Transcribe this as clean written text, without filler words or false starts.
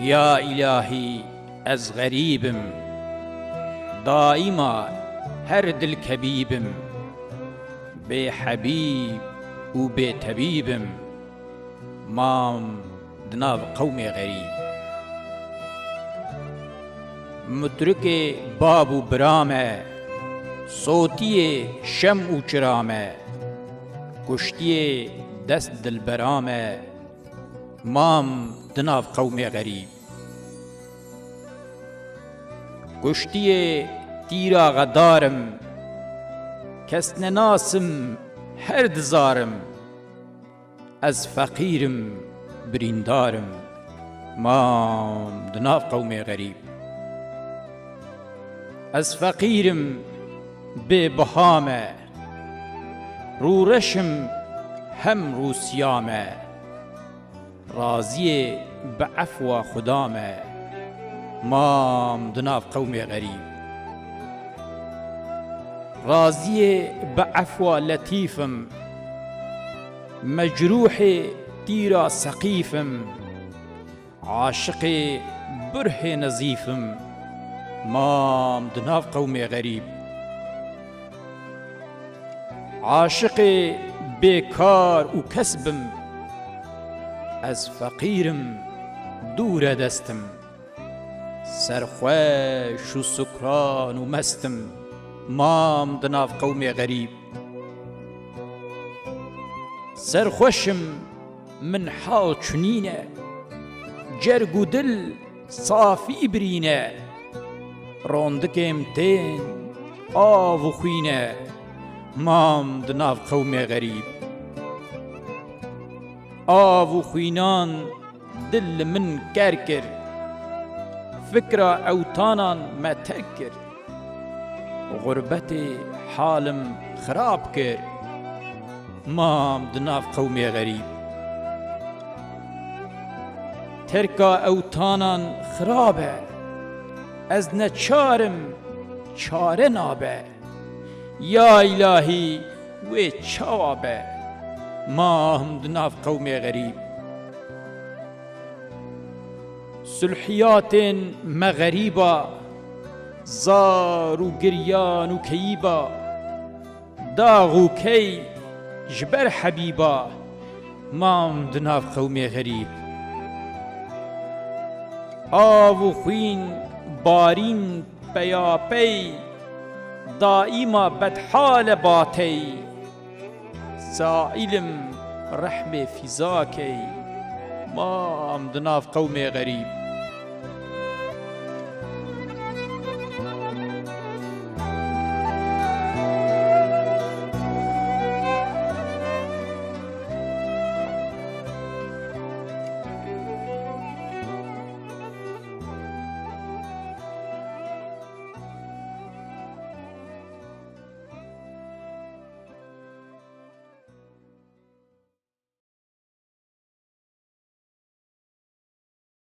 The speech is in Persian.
یا الهی از غریبم، دائما هر دل کبیبم، بی حبیب و بی طبیبم، مام دناو قوم غریب. مترک باب و برامه، صوتی شم و چرامه، کشتی دست دل برامه، مام دناو قوم غریب. کشتی تیرا غدارم، کس نناسم هر دزارم، از فقیرم بریندارم، مام دناو قوم غریب. از فقیرم بی بهامه، رو رشم هم رو سیامه، راضی به عفو خدامه، مام دناو قوم غریب. راضی به عفو لطیفم، مجروح تیرا سقیفم، عاشق بره نظیفم، مام دناو قوم غریب. عاشق بیکار و کسبم، از فقیرم دور دستم، سرخوش و سکران و مستم، مام دناو قوم غریب. سرخوشم من حال چنینه، جرگ و دل صافی برینه، روندکم تین آو و خوینه، مام دناو قوم غریب. آو و خوینان دل من کر کر، فکر اوتانان ما تر کر، غربت حالم خراب کر، مام دناو قوم غریب. ترکا اوتانان خرابه، از نچارم چاره نابه، یا الهی وی چوابه، مام دناو قوم غریب. سلحیات مغریبا، زار و گریان و کیبا، داغ و کی جبر حبیبا، مام دناو قوم غریب. آو و خوین بارین پیاپی، دائما بدحال باتی، سائلم رحم فیزاکی، مام دناو قوم غریب.